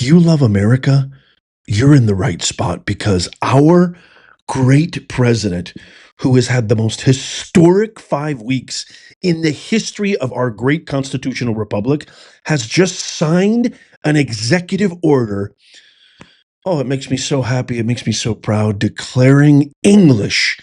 Do you love America? You're in the right spot because our great president, who has had the most historic 5 weeks in the history of our great constitutional republic, has just signed an executive order. Oh, it makes me so happy. It makes me so proud, declaring English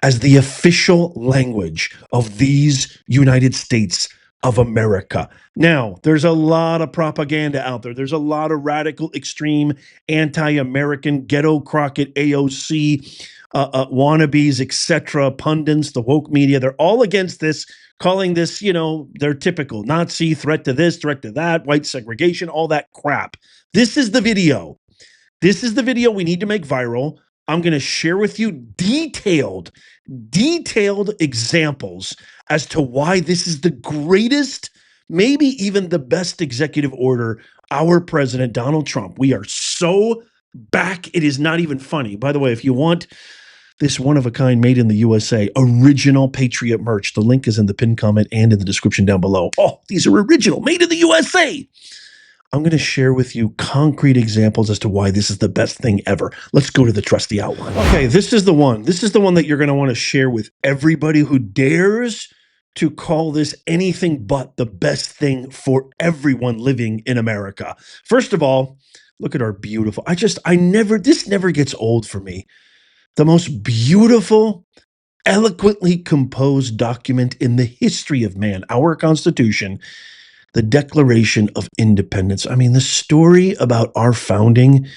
as the official language of these United States of America. Now, there's a lot of propaganda out there. There's a lot of radical, extreme, anti-American, ghetto Crockett, AOC, wannabes, etc., pundits, the woke media. They're all against this, calling this, their typical Nazi, threat to this, threat to that, white segregation, all that crap. This is the video. This is the video we need to make viral. I'm going to share with you detailed examples as to why this is the greatest, maybe even the best executive order our president, Donald Trump. We are so back. It is not even funny. By the way, if you want this one-of-a-kind made in the USA original Patriot merch, the link is in the pinned comment and in the description down below. Oh, these are original, made in the USA. I'm going to share with you concrete examples as to why this is the best thing ever. Let's go to the trusty outline. Okay, this is the one. This is the one that you're going to want to share with everybody who dares to call this anything but the best thing for everyone living in America. First of all, look at our beautiful, this never gets old for me. The most beautiful, eloquently composed document in the history of man, our Constitution, the Declaration of Independence. I mean, the story about our founding,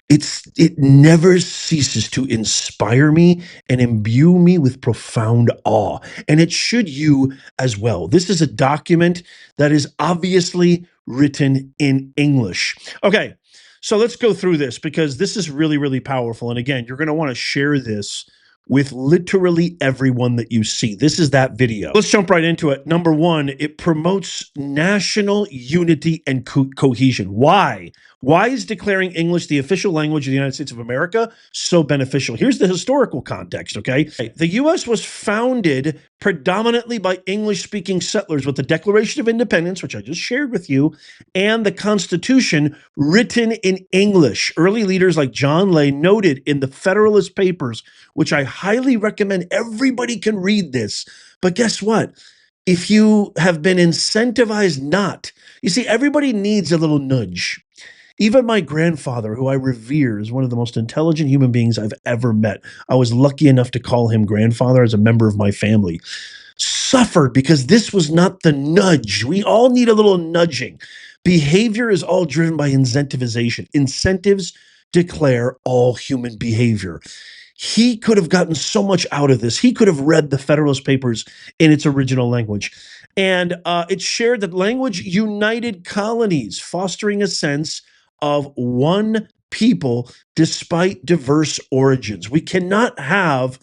it never ceases to inspire me and imbue me with profound awe. And it should you as well. This is a document that is obviously written in English. Okay, so let's go through this because this is really, really powerful. And again, you're going to want to share this with literally everyone that you see. This is that video. Let's jump right into it. Number one, it promotes national unity and cohesion. Why? Why is declaring English the official language of the United States of America so beneficial? Here's the historical context, okay? The U.S. was founded predominantly by English-speaking settlers with the Declaration of Independence, which I just shared with you, and the Constitution written in English. Early leaders like John Lay noted in the Federalist Papers, which I highly recommend everybody can read this. But guess what? If you have been incentivized not, you see, everybody needs a little nudge. Even my grandfather, who I revere, is one of the most intelligent human beings I've ever met. I was lucky enough to call him grandfather as a member of my family. Suffered because this was not the nudge. We all need a little nudging. Behavior is all driven by incentivization. Incentives declare all human behavior. He could have gotten so much out of this. He could have read the Federalist Papers in its original language. And it shared that language united colonies, fostering a sense of one people despite diverse origins. We cannot have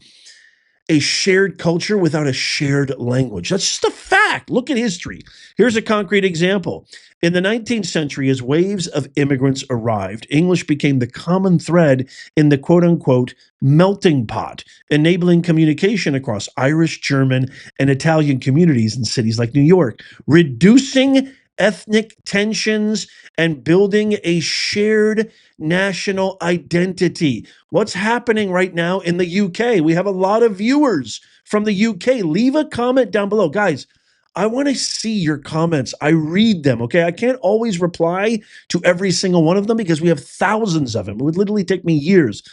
a shared culture without a shared language. That's just a fact. Look at history. Here's a concrete example. In the 19th century, as waves of immigrants arrived, English became the common thread in the quote-unquote melting pot, enabling communication across Irish, German, and Italian communities in cities like New York, reducing ethnic tensions and building a shared national identity. What's happening right now in the UK? We have a lot of viewers from the UK. Leave a comment down below. Guys, I want to see your comments. I read them, okay? I can't always reply to every single one of them because we have thousands of them. It would literally take me years.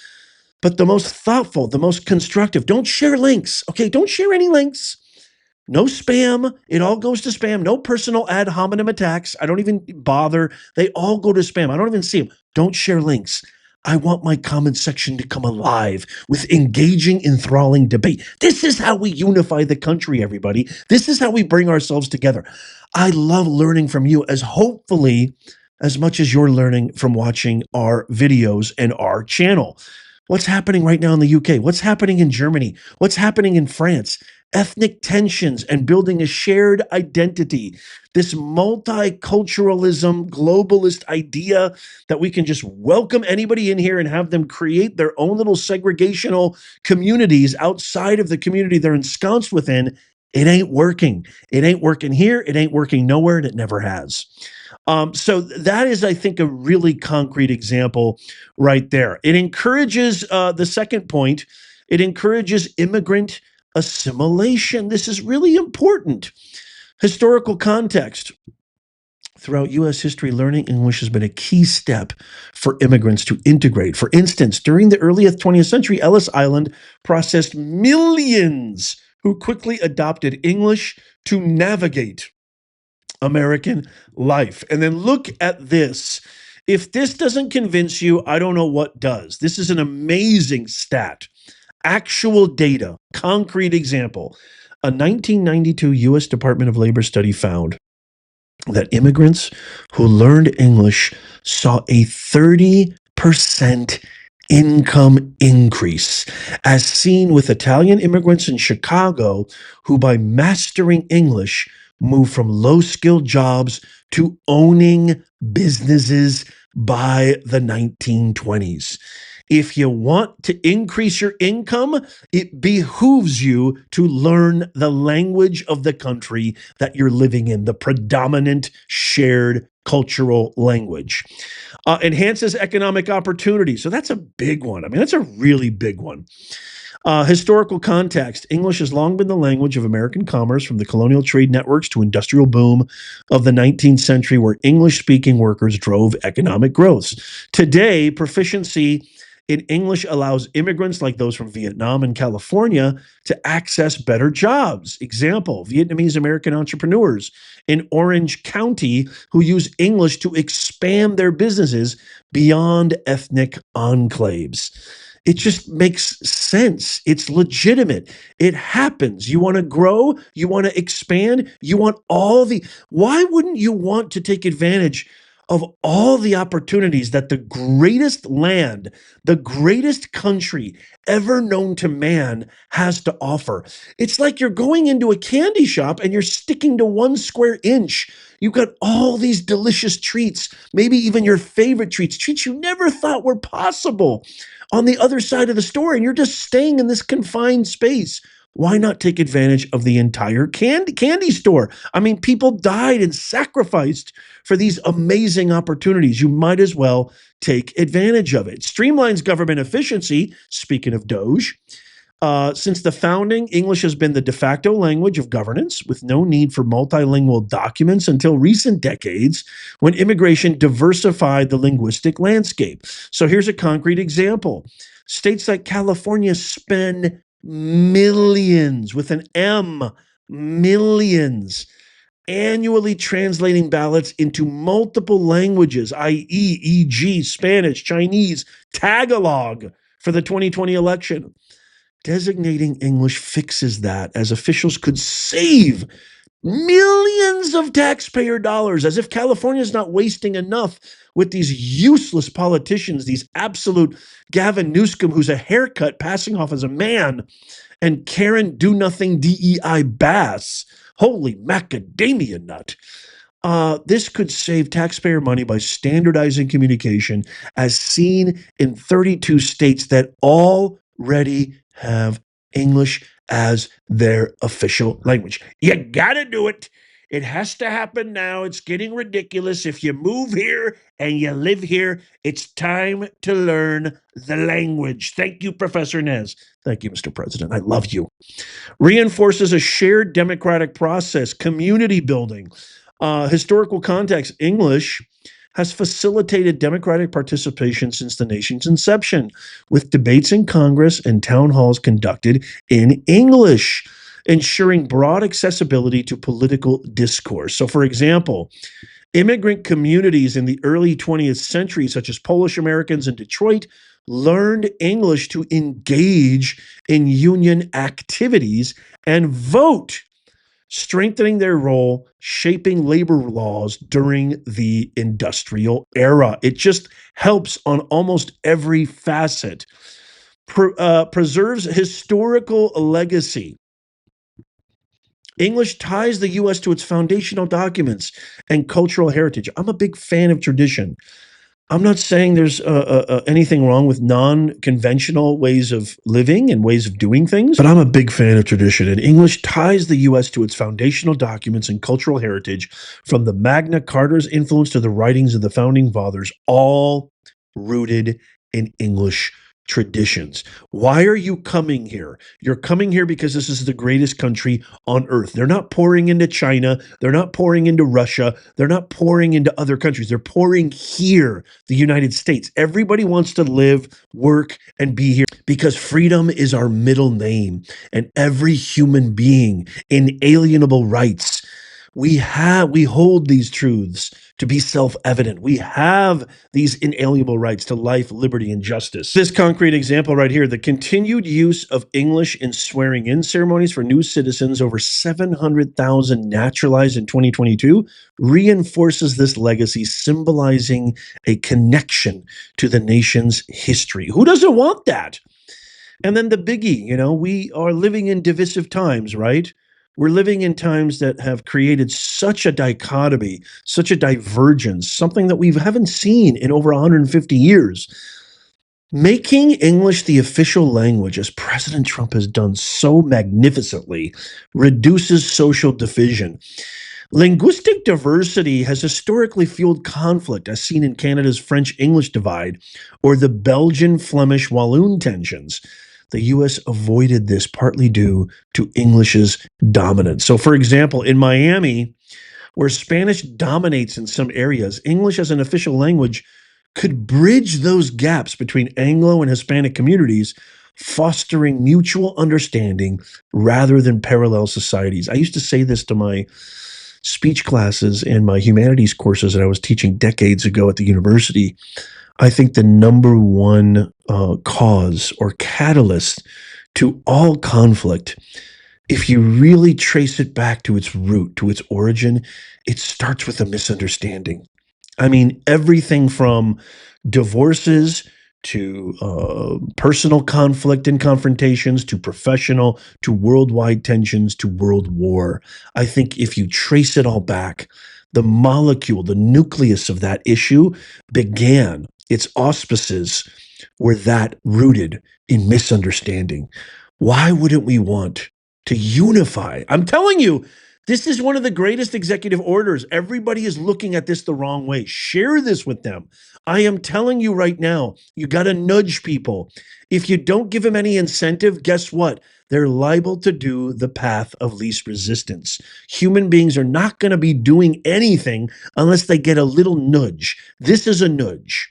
But the most thoughtful, the most constructive, don't share links, okay? Don't share any links. No spam. It all goes to spam. No personal ad hominem attacks. I don't even bother. They all go to spam. I don't even see them. Don't share links. I want my comment section to come alive with engaging, enthralling debate. This is how we unify the country, everybody. This is how we bring ourselves together. I love learning from you as hopefully as much as you're learning from watching our videos and our channel. What's happening right now in the UK? What's happening in Germany? What's happening in France? Ethnic tensions and building a shared identity. This multiculturalism, globalist idea that we can just welcome anybody in here and have them create their own little segregational communities outside of the community they're ensconced within It ain't working. It ain't working here. It ain't working nowhere, and it never has. So that is, I think, a really concrete example right there. It encourages the second point. It encourages immigrant assimilation. This is really important. Historical context. Throughout US history, learning English has been a key step for immigrants to integrate. For instance, during the early 20th century, Ellis Island processed millions who quickly adopted English to navigate American life. And then look at this. If this doesn't convince you, I don't know what does. This is an amazing stat. Actual data, concrete example. A 1992 US Department of Labor study found that immigrants who learned English saw a 30% income increase, as seen with Italian immigrants in Chicago who, by mastering English, moved from low skilled jobs to owning businesses by the 1920s. If you want to increase your income, it behooves you to learn the language of the country that you're living in, the predominant shared cultural language. Enhances economic opportunity. So that's a big one. I mean, that's a really big one. Historical context. English has long been the language of American commerce, from the colonial trade networks to industrial boom of the 19th century, where English-speaking workers drove economic growth. Today, proficiency in English allows immigrants like those from Vietnam and California to access better jobs. Example, Vietnamese American entrepreneurs in Orange County who use English to expand their businesses beyond ethnic enclaves. It just makes sense. It's legitimate. It happens. You want to grow, you want to expand, you want all the. Why wouldn't you want to take advantage of all the opportunities that the greatest land, the greatest country ever known to man has to offer? It's like you're going into a candy shop and you're sticking to 1 square inch. You've got all these delicious treats, maybe even your favorite treats you never thought were possible on the other side of the store, and you're just staying in this confined space. Why not take advantage of the entire candy store? I mean, people died and sacrificed for these amazing opportunities. You might as well take advantage of it. Streamlines government efficiency. Speaking of Doge, since the founding, English has been the de facto language of governance, with no need for multilingual documents until recent decades, when immigration diversified the linguistic landscape. So here's a concrete example. States like California spend millions, with an M, millions, annually translating ballots into multiple languages, i.e., e.g., Spanish, Chinese, Tagalog, for the 2020 election. Designating English fixes that, as officials could save millions of taxpayer dollars, as if California is not wasting enough with these useless politicians, these absolute Gavin Newsom, who's a haircut passing off as a man, and Karen do-nothing DEI Bass. Holy macadamia nut. This could save taxpayer money by standardizing communication, as seen in 32 states that already have English as their official language. You gotta do it. It has to happen now. It's getting ridiculous. If you move here and you live here, it's time to learn the language. Thank you, Professor Nez. Thank you, Mr. President. I love you. Reinforces a shared democratic process, community building. Historical context. English has facilitated democratic participation since the nation's inception, with debates in Congress and town halls conducted in English, ensuring broad accessibility to political discourse. So, for example, immigrant communities in the early 20th century, such as Polish Americans in Detroit, learned English to engage in union activities and vote, strengthening their role shaping labor laws during the industrial era. It just helps on almost every facet. Preserves historical legacy. English ties the U.S. to its foundational documents and cultural heritage. I'm a big fan of tradition. I'm not saying there's anything wrong with non-conventional ways of living and ways of doing things, but I'm a big fan of tradition, and English ties the U.S. to its foundational documents and cultural heritage, from the Magna Carta's influence to the writings of the founding fathers, all rooted in English traditions. Why are you coming here? You're coming here because this is the greatest country on earth. They're not pouring into China. They're not pouring into Russia. They're not pouring into other countries. They're pouring here, the United States. Everybody wants to live, work, and be here because freedom is our middle name, and every human being, inalienable rights. We hold these truths to be self-evident. We have these inalienable rights to life, liberty, and justice. This concrete example right here, the continued use of English in swearing-in ceremonies for new citizens, over 700,000 naturalized in 2022, reinforces this legacy, symbolizing a connection to the nation's history. Who doesn't want that? And then the biggie, we are living in divisive times, right? We're living in times that have created such a dichotomy, such a divergence, something that we haven't seen in over 150 years. Making English the official language, as President Trump has done so magnificently, reduces social division. Linguistic diversity has historically fueled conflict, as seen in Canada's French-English divide or the Belgian-Flemish Walloon tensions. The U.S. avoided this partly due to English's dominance. So, for example, in Miami, where Spanish dominates in some areas, English as an official language could bridge those gaps between Anglo and Hispanic communities, fostering mutual understanding rather than parallel societies. I used to say this to my speech classes and my humanities courses that I was teaching decades ago at the university. I think the number one cause or catalyst to all conflict, if you really trace it back to its root, to its origin, it starts with a misunderstanding. I mean, everything from divorces to personal conflict and confrontations to professional to worldwide tensions to world war. I think if you trace it all back, the molecule, the nucleus of that issue began, its auspices were that rooted in misunderstanding. Why wouldn't we want to unify? I'm telling you, this is one of the greatest executive orders. Everybody is looking at this the wrong way. Share this with them. I am telling you right now, you got to nudge people. If you don't give them any incentive, guess what? They're liable to do the path of least resistance. Human beings are not going to be doing anything unless they get a little nudge. This is a nudge.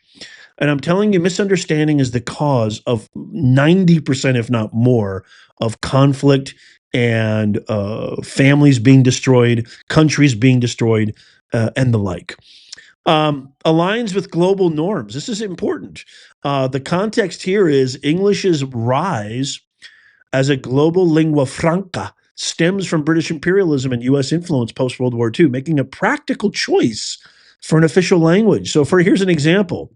And I'm telling you, misunderstanding is the cause of 90%, if not more, of conflict and families being destroyed, countries being destroyed, and the like. Aligns with global norms. This is important. The context here is English's rise as a global lingua franca stems from British imperialism and U.S. influence post-World War II, making a practical choice for an official language. So here's an example.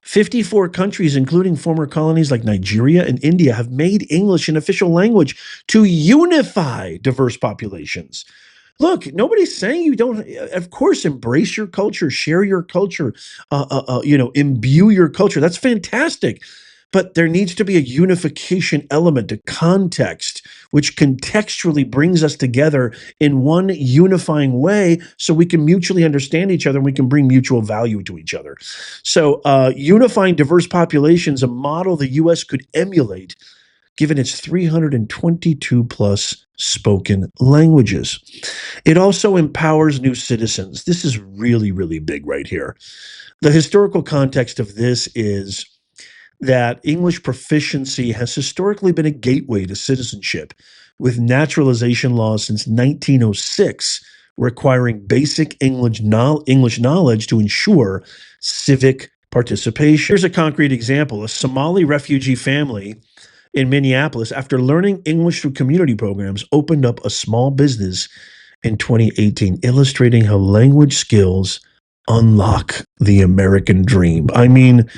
54 countries, including former colonies like Nigeria and India, have made English an official language to unify diverse populations. Look, nobody's saying you don't, of course, embrace your culture, share your culture, imbue your culture. That's fantastic. But there needs to be a unification element, a context, which contextually brings us together in one unifying way so we can mutually understand each other and we can bring mutual value to each other. So unifying diverse populations, a model the U.S. could emulate, given its 322 plus spoken languages. It also empowers new citizens. This is really, really big right here. The historical context of this is that English proficiency has historically been a gateway to citizenship, with naturalization laws since 1906 requiring basic English knowledge to ensure civic participation. Here's a concrete example. A Somali refugee family in Minneapolis, after learning English through community programs, opened up a small business in 2018, illustrating how language skills unlock the American dream. I mean,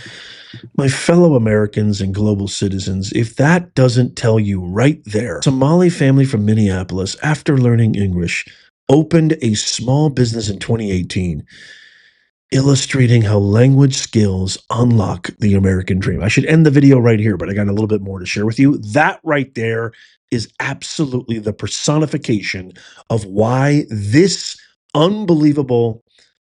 my fellow Americans and global citizens, if that doesn't tell you right there, Somali family from Minneapolis, after learning English, opened a small business in 2018. illustrating how language skills unlock the American dream. I should end the video right here, but I got a little bit more to share with you. That right there is absolutely the personification of why this unbelievable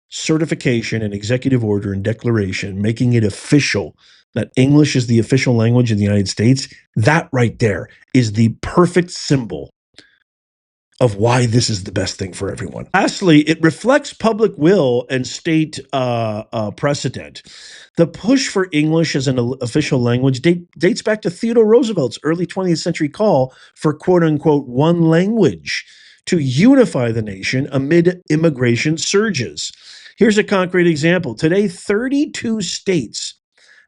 certification and executive order and declaration, making it official that English is the official language in the United States, that right there is the perfect symbol of why this is the best thing for everyone. Lastly, it reflects public will and state precedent. The push for English as an official language dates back to Theodore Roosevelt's early 20th century call for quote unquote one language to unify the nation amid immigration surges. Here's a concrete example. Today, 32 states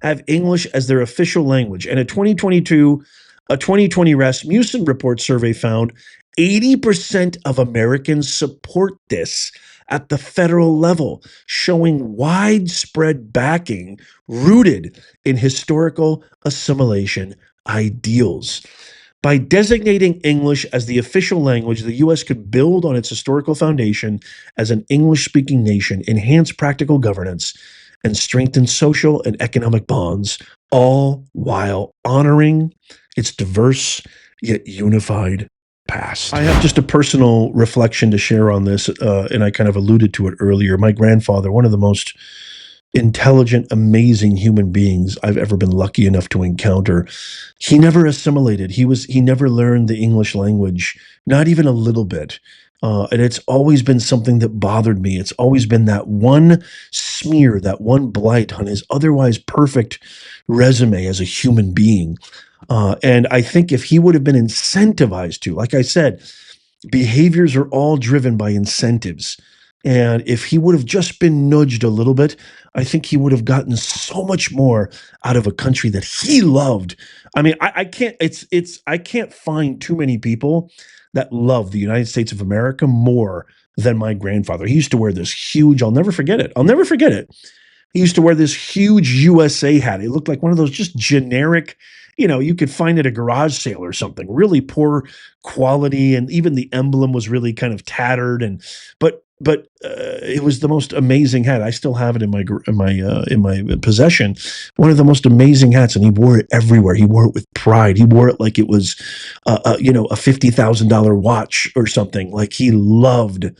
have English as their official language, and a 2020 Rasmussen Report survey found 80% of Americans support this at the federal level, showing widespread backing rooted in historical assimilation ideals. By designating English as the official language, the U.S. could build on its historical foundation as an English-speaking nation, enhance practical governance, and strengthen social and economic bonds, all while honoring its diverse yet unified past. I have just a personal reflection to share on this, and I kind of alluded to it earlier. My grandfather, one of the most intelligent, amazing human beings I've ever been lucky enough to encounter, he never assimilated. He never learned the English language, not even a little bit. And it's always been something that bothered me. It's always been that one smear, that one blight on his otherwise perfect resume as a human being. And I think if he would have been incentivized to, like I said, behaviors are all driven by incentives. And if he would have just been nudged a little bit, I think he would have gotten so much more out of a country that he loved. I mean, I can't, I can't find too many people that love the United States of America more than my grandfather. He used to wear this huge, I'll never forget it. I'll never forget it. He used to wear this huge USA hat. It looked like one of those just generic, you could find at a garage sale or something, really poor quality. And even the emblem was really kind of tattered. But it was the most amazing hat. I still have it in my possession. One of the most amazing hats, and he wore it everywhere. He wore it with pride. He wore it like it was, a $50,000 watch or something. Like he loved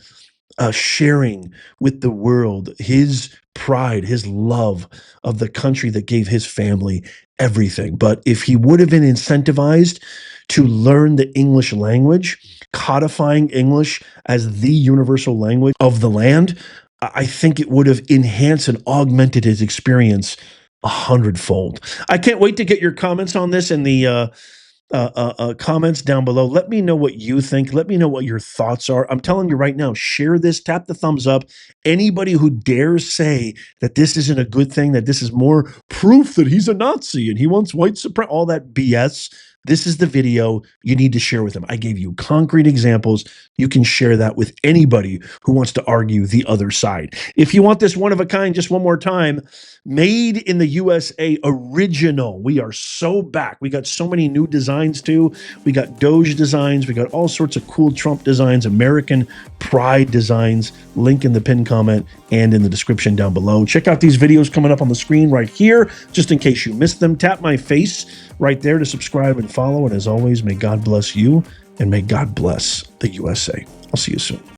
sharing with the world his pride, his love of the country that gave his family everything. But if he would have been incentivized to learn the English language, codifying English as the universal language of the land, I think it would have enhanced and augmented his experience 100-fold. I can't wait to get your comments on this in the comments down below. Let me know what you think. Let me know what your thoughts are. I'm telling you right now, share this, tap the thumbs up. Anybody who dares say that this isn't a good thing, that this is more proof that he's a Nazi and he wants white supremacy, all that BS, this is the video you need to share with them. I gave you concrete examples. You can share that with anybody who wants to argue the other side. If you want this one of a kind, just one more time, made in the USA, original. We are so back. We got so many new designs too. We got Doge designs. We got all sorts of cool Trump designs, American Pride designs. Link in the pinned comment and in the description down below. Check out these videos coming up on the screen right here, just in case you missed them. Tap my face right there to subscribe and follow. And as always, may God bless you and may God bless the USA. I'll see you soon.